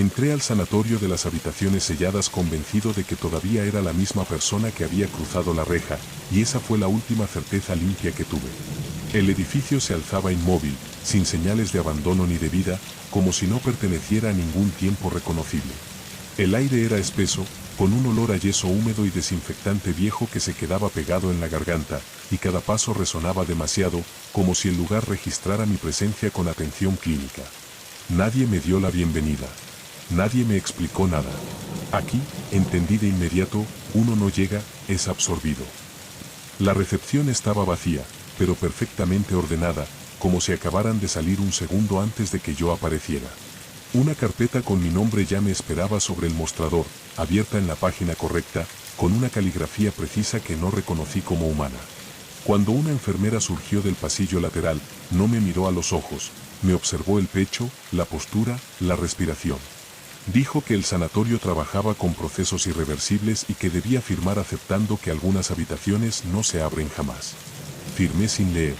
Entré al sanatorio de las habitaciones selladas convencido de que todavía era la misma persona que había cruzado la reja, y esa fue la última certeza limpia que tuve. El edificio se alzaba inmóvil, sin señales de abandono ni de vida, como si no perteneciera a ningún tiempo reconocible. El aire era espeso, con un olor a yeso húmedo y desinfectante viejo que se quedaba pegado en la garganta, y cada paso resonaba demasiado, como si el lugar registrara mi presencia con atención clínica. Nadie me dio la bienvenida. Nadie me explicó nada. Aquí, entendí de inmediato, uno no llega, es absorbido. La recepción estaba vacía, pero perfectamente ordenada, como si acabaran de salir un segundo antes de que yo apareciera. Una carpeta con mi nombre ya me esperaba sobre el mostrador, abierta en la página correcta, con una caligrafía precisa que no reconocí como humana. Cuando una enfermera surgió del pasillo lateral, no me miró a los ojos, me observó el pecho, la postura, la respiración. Dijo que el sanatorio trabajaba con procesos irreversibles y que debía firmar aceptando que algunas habitaciones no se abren jamás. Firmé sin leer.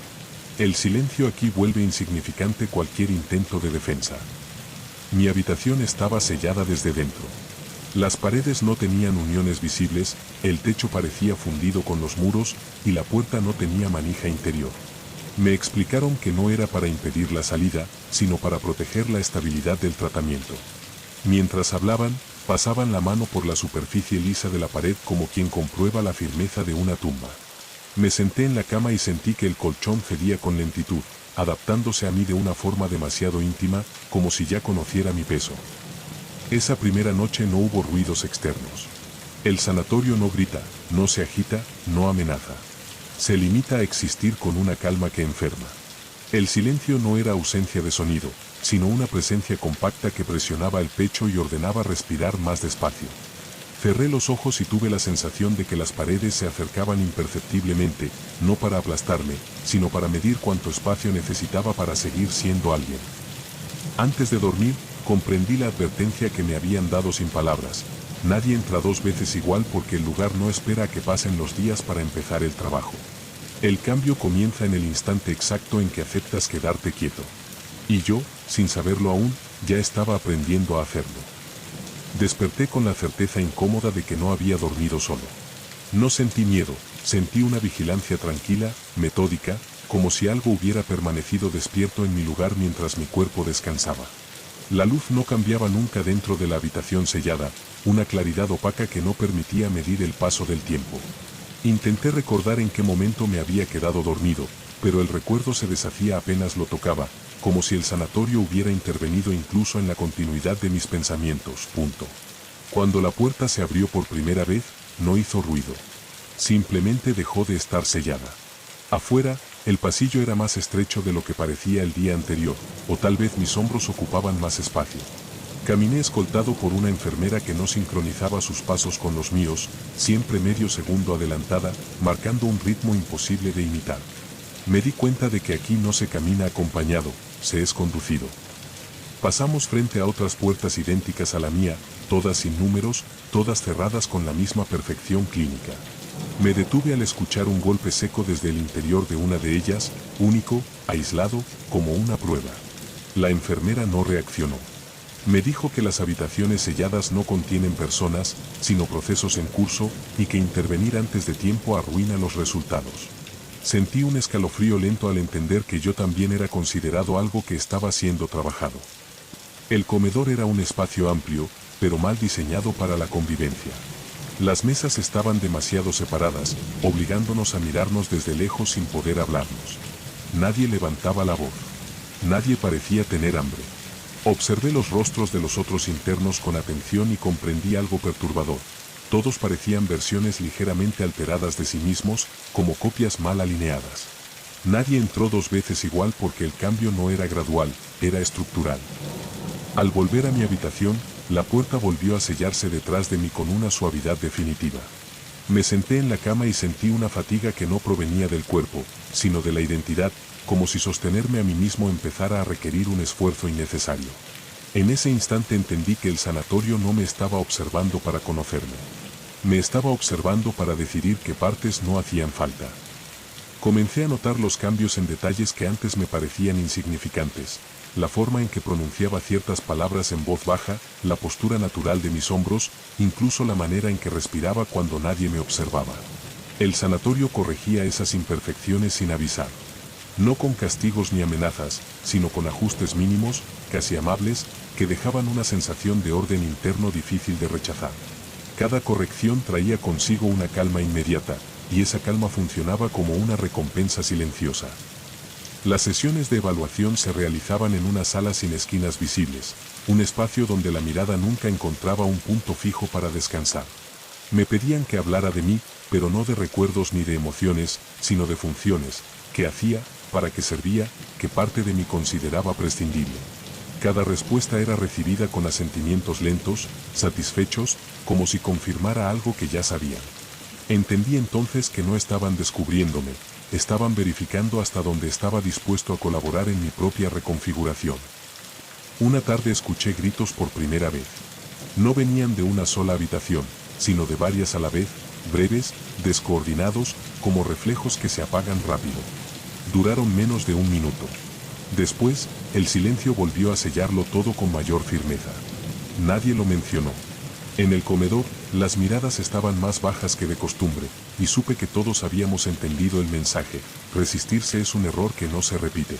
El silencio aquí vuelve insignificante cualquier intento de defensa. Mi habitación estaba sellada desde dentro. Las paredes no tenían uniones visibles, el techo parecía fundido con los muros y la puerta no tenía manija interior. Me explicaron que no era para impedir la salida, sino para proteger la estabilidad del tratamiento. Mientras hablaban, pasaban la mano por la superficie lisa de la pared como quien comprueba la firmeza de una tumba. Me senté en la cama y sentí que el colchón cedía con lentitud, adaptándose a mí de una forma demasiado íntima, como si ya conociera mi peso. Esa primera noche no hubo ruidos externos. El sanatorio no grita, no se agita, no amenaza. Se limita a existir con una calma que enferma. El silencio no era ausencia de sonido, sino una presencia compacta que presionaba el pecho y ordenaba respirar más despacio. Cerré los ojos y tuve la sensación de que las paredes se acercaban imperceptiblemente, no para aplastarme, sino para medir cuánto espacio necesitaba para seguir siendo alguien. Antes de dormir, comprendí la advertencia que me habían dado sin palabras. Nadie entra dos veces igual porque el lugar no espera a que pasen los días para empezar el trabajo. El cambio comienza en el instante exacto en que aceptas quedarte quieto. Y yo, sin saberlo aún, ya estaba aprendiendo a hacerlo. Desperté con la certeza incómoda de que no había dormido solo. No sentí miedo, sentí una vigilancia tranquila, metódica, como si algo hubiera permanecido despierto en mi lugar mientras mi cuerpo descansaba. La luz no cambiaba nunca dentro de la habitación sellada, una claridad opaca que no permitía medir el paso del tiempo. Intenté recordar en qué momento me había quedado dormido, pero el recuerdo se deshacía apenas lo tocaba, como si el sanatorio hubiera intervenido incluso en la continuidad de mis pensamientos. Cuando la puerta se abrió por primera vez, no hizo ruido. Simplemente dejó de estar sellada. Afuera, el pasillo era más estrecho de lo que parecía el día anterior, o tal vez mis hombros ocupaban más espacio. Caminé escoltado por una enfermera que no sincronizaba sus pasos con los míos, siempre medio segundo adelantada, marcando un ritmo imposible de imitar. Me di cuenta de que aquí no se camina acompañado, se es conducido. Pasamos frente a otras puertas idénticas a la mía, todas sin números, todas cerradas con la misma perfección clínica. Me detuve al escuchar un golpe seco desde el interior de una de ellas, único, aislado, como una prueba. La enfermera no reaccionó. Me dijo que las habitaciones selladas no contienen personas, sino procesos en curso, y que intervenir antes de tiempo arruina los resultados. Sentí un escalofrío lento al entender que yo también era considerado algo que estaba siendo trabajado. El comedor era un espacio amplio, pero mal diseñado para la convivencia. Las mesas estaban demasiado separadas, obligándonos a mirarnos desde lejos sin poder hablarnos. Nadie levantaba la voz. Nadie parecía tener hambre. Observé los rostros de los otros internos con atención y comprendí algo perturbador. Todos parecían versiones ligeramente alteradas de sí mismos, como copias mal alineadas. Nadie entró dos veces igual porque el cambio no era gradual, era estructural. Al volver a mi habitación, la puerta volvió a sellarse detrás de mí con una suavidad definitiva. Me senté en la cama y sentí una fatiga que no provenía del cuerpo, sino de la identidad, como si sostenerme a mí mismo empezara a requerir un esfuerzo innecesario. En ese instante entendí que el sanatorio no me estaba observando para conocerme. Me estaba observando para decidir qué partes no hacían falta. Comencé a notar los cambios en detalles que antes me parecían insignificantes. la forma en que pronunciaba ciertas palabras en voz baja, la postura natural de mis hombros, incluso la manera en que respiraba cuando nadie me observaba. El sanatorio corregía esas imperfecciones sin avisar. No con castigos ni amenazas, sino con ajustes mínimos, casi amables, que dejaban una sensación de orden interno difícil de rechazar. Cada corrección traía consigo una calma inmediata, y esa calma funcionaba como una recompensa silenciosa. Las sesiones de evaluación se realizaban en una sala sin esquinas visibles, un espacio donde la mirada nunca encontraba un punto fijo para descansar. Me pedían que hablara de mí, pero no de recuerdos ni de emociones, sino de funciones, qué hacía, para qué servía, qué parte de mí consideraba prescindible. Cada respuesta era recibida con asentimientos lentos, satisfechos, como si confirmara algo que ya sabían. Entendí entonces que no estaban descubriéndome, estaban verificando hasta dónde estaba dispuesto a colaborar en mi propia reconfiguración. Una tarde escuché gritos por primera vez. No venían de una sola habitación, sino de varias a la vez, breves, descoordinados, como reflejos que se apagan rápido. Duraron menos de un minuto. Después, el silencio volvió a sellarlo todo con mayor firmeza. Nadie lo mencionó. En el comedor, las miradas estaban más bajas que de costumbre, y supe que todos habíamos entendido el mensaje: resistirse es un error que no se repite.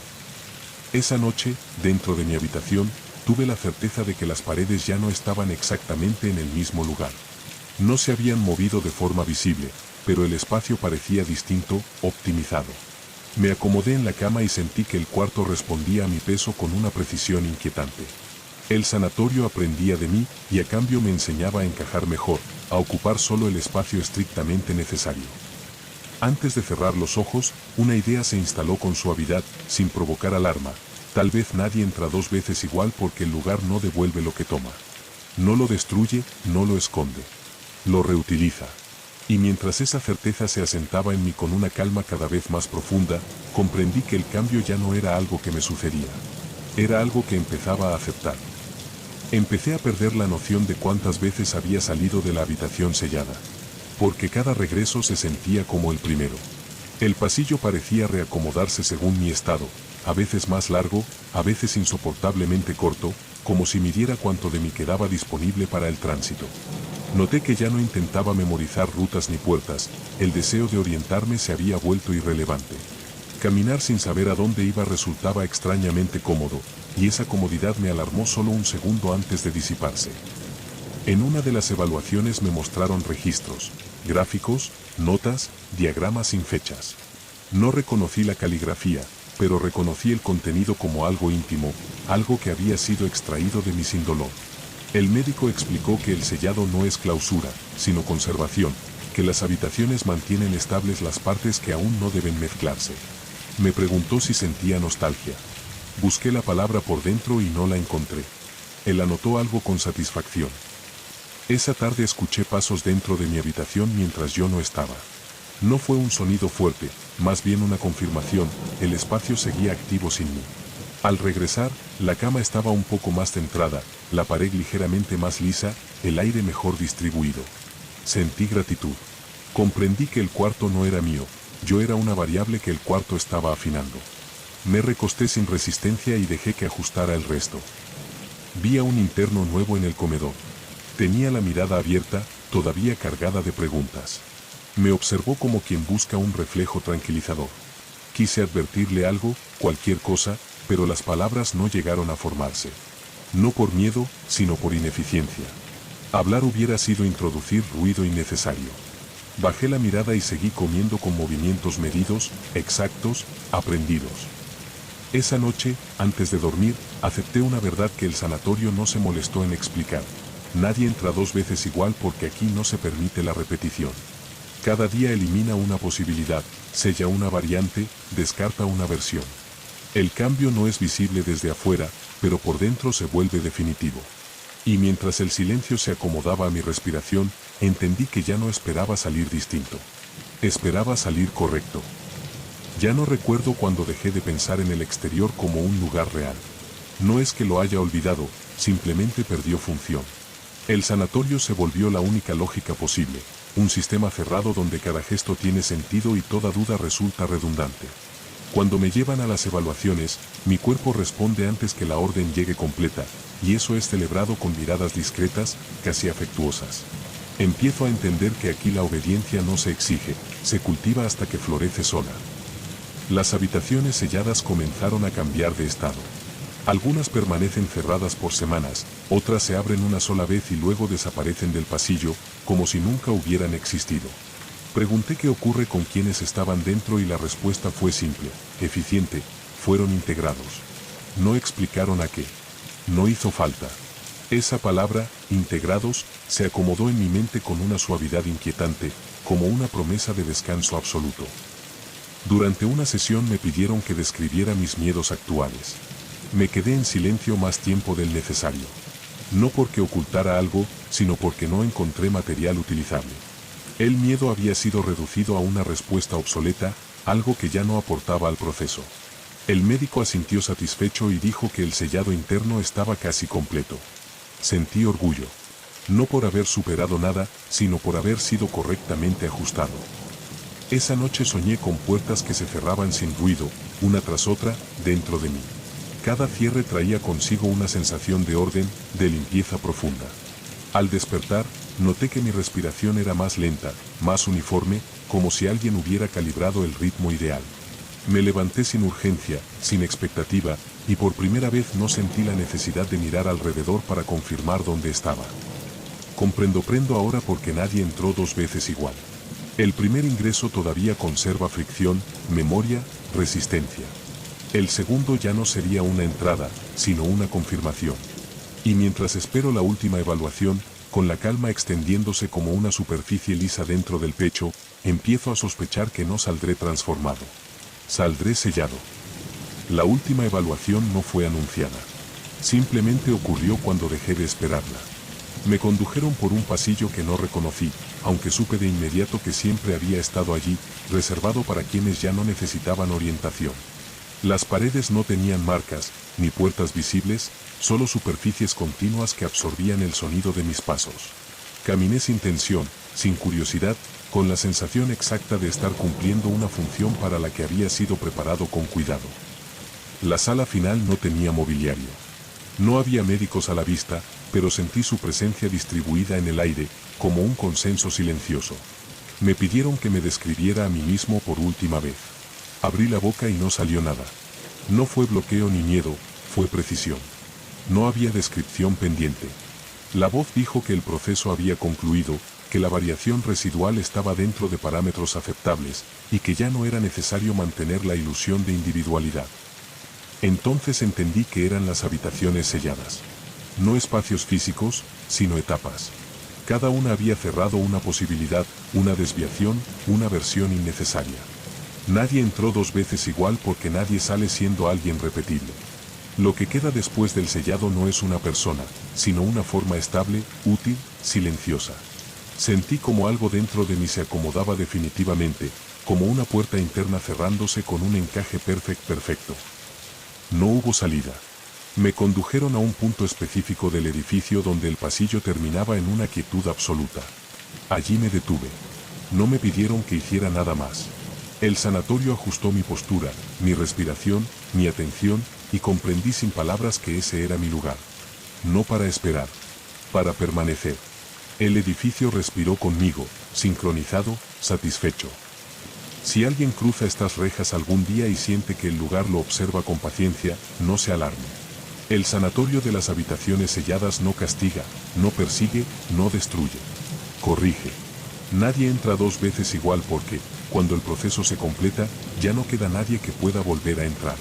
Esa noche, dentro de mi habitación, tuve la certeza de que las paredes ya no estaban exactamente en el mismo lugar. No se habían movido de forma visible, pero el espacio parecía distinto, optimizado. Me acomodé en la cama y sentí que el cuarto respondía a mi peso con una precisión inquietante. El sanatorio aprendía de mí y a cambio me enseñaba a encajar mejor, a ocupar solo el espacio estrictamente necesario. Antes de cerrar los ojos, una idea se instaló con suavidad, sin provocar alarma. Tal vez nadie entra dos veces igual porque el lugar no devuelve lo que toma. No lo destruye, no lo esconde. Lo reutiliza. Y mientras esa certeza se asentaba en mí con una calma cada vez más profunda, comprendí que el cambio ya no era algo que me sucedía. Era algo que empezaba a aceptar. Empecé a perder la noción de cuántas veces había salido de la habitación sellada. Porque cada regreso se sentía como el primero. El pasillo parecía reacomodarse según mi estado, a veces más largo, a veces insoportablemente corto, como si midiera cuánto de mí quedaba disponible para el tránsito. Noté que ya no intentaba memorizar rutas ni puertas, el deseo de orientarme se había vuelto irrelevante. Caminar sin saber a dónde iba resultaba extrañamente cómodo, y esa comodidad me alarmó solo un segundo antes de disiparse. En una de las evaluaciones me mostraron registros, gráficos, notas, diagramas sin fechas. No reconocí la caligrafía, pero reconocí el contenido como algo íntimo, algo que había sido extraído de mi sin dolor. El médico explicó que el sellado no es clausura, sino conservación, que las habitaciones mantienen estables las partes que aún no deben mezclarse. Me preguntó si sentía nostalgia. Busqué la palabra por dentro y no la encontré. Él anotó algo con satisfacción. Esa tarde escuché pasos dentro de mi habitación mientras yo no estaba. No fue un sonido fuerte, más bien una confirmación, el espacio seguía activo sin mí. Al regresar, la cama estaba un poco más centrada, la pared ligeramente más lisa, el aire mejor distribuido. Sentí gratitud. Comprendí que el cuarto no era mío, yo era una variable que el cuarto estaba afinando. Me recosté sin resistencia y dejé que ajustara el resto. Vi a un interno nuevo en el comedor. Tenía la mirada abierta, todavía cargada de preguntas. Me observó como quien busca un reflejo tranquilizador. Quise advertirle algo, cualquier cosa, pero las palabras no llegaron a formarse. No por miedo, sino por ineficiencia. Hablar hubiera sido introducir ruido innecesario. Bajé la mirada y seguí comiendo con movimientos medidos, exactos, aprendidos. Esa noche, antes de dormir, acepté una verdad que el sanatorio no se molestó en explicar. Nadie entra dos veces igual porque aquí no se permite la repetición. Cada día elimina una posibilidad, sella una variante, descarta una versión. El cambio no es visible desde afuera, pero por dentro se vuelve definitivo. Y mientras el silencio se acomodaba a mi respiración, entendí que ya no esperaba salir distinto. Esperaba salir correcto. Ya no recuerdo cuando dejé de pensar en el exterior como un lugar real. No es que lo haya olvidado, simplemente perdió función. El sanatorio se volvió la única lógica posible, un sistema cerrado donde cada gesto tiene sentido y toda duda resulta redundante. Cuando me llevan a las evaluaciones, mi cuerpo responde antes que la orden llegue completa, y eso es celebrado con miradas discretas, casi afectuosas. Empiezo a entender que aquí la obediencia no se exige, se cultiva hasta que florece sola. Las habitaciones selladas comenzaron a cambiar de estado. Algunas permanecen cerradas por semanas, otras se abren una sola vez y luego desaparecen del pasillo, como si nunca hubieran existido. Pregunté qué ocurre con quienes estaban dentro y la respuesta fue simple, eficiente, fueron integrados. No explicaron a qué. No hizo falta. Esa palabra, integrados, se acomodó en mi mente con una suavidad inquietante, como una promesa de descanso absoluto. Durante una sesión me pidieron que describiera mis miedos actuales. Me quedé en silencio más tiempo del necesario. No porque ocultara algo, sino porque no encontré material utilizable. El miedo había sido reducido a una respuesta obsoleta, algo que ya no aportaba al proceso. El médico asintió satisfecho y dijo que el sellado interno estaba casi completo. Sentí orgullo. No por haber superado nada, sino por haber sido correctamente ajustado. Esa noche soñé con puertas que se cerraban sin ruido, una tras otra, dentro de mí. Cada cierre traía consigo una sensación de orden, de limpieza profunda. Al despertar, noté que mi respiración era más lenta, más uniforme, como si alguien hubiera calibrado el ritmo ideal. Me levanté sin urgencia, sin expectativa, y por primera vez no sentí la necesidad de mirar alrededor para confirmar dónde estaba. Comprendo ahora por qué nadie entró dos veces igual. El primer ingreso todavía conserva fricción, memoria, resistencia. El segundo ya no sería una entrada, sino una confirmación. Y mientras espero la última evaluación, con la calma extendiéndose como una superficie lisa dentro del pecho, empiezo a sospechar que no saldré transformado. Saldré sellado. La última evaluación no fue anunciada. Simplemente ocurrió cuando dejé de esperarla. Me condujeron por un pasillo que no reconocí, aunque supe de inmediato que siempre había estado allí, reservado para quienes ya no necesitaban orientación. Las paredes no tenían marcas, ni puertas visibles, solo superficies continuas que absorbían el sonido de mis pasos. Caminé sin tensión, sin curiosidad, con la sensación exacta de estar cumpliendo una función para la que había sido preparado con cuidado. La sala final no tenía mobiliario. No había médicos a la vista, pero sentí su presencia distribuida en el aire, como un consenso silencioso. Me pidieron que me describiera a mí mismo por última vez. Abrí la boca y no salió nada. No fue bloqueo ni miedo, fue precisión. No había descripción pendiente. La voz dijo que el proceso había concluido, que la variación residual estaba dentro de parámetros aceptables, y que ya no era necesario mantener la ilusión de individualidad. Entonces entendí que eran las habitaciones selladas. No espacios físicos, sino etapas. Cada una había cerrado una posibilidad, una desviación, una versión innecesaria. Nadie entró dos veces igual porque nadie sale siendo alguien repetible. Lo que queda después del sellado no es una persona, sino una forma estable, útil, silenciosa. Sentí como algo dentro de mí se acomodaba definitivamente, como una puerta interna cerrándose con un encaje perfecto. No hubo salida. Me condujeron a un punto específico del edificio donde el pasillo terminaba en una quietud absoluta. Allí me detuve. No me pidieron que hiciera nada más. El sanatorio ajustó mi postura, mi respiración, mi atención, y comprendí sin palabras que ese era mi lugar. No para esperar, para permanecer. El edificio respiró conmigo, sincronizado, satisfecho. Si alguien cruza estas rejas algún día y siente que el lugar lo observa con paciencia, no se alarme. El sanatorio de las habitaciones selladas no castiga, no persigue, no destruye. Corrige. Nadie entra dos veces igual porque, cuando el proceso se completa, ya no queda nadie que pueda volver a entrar.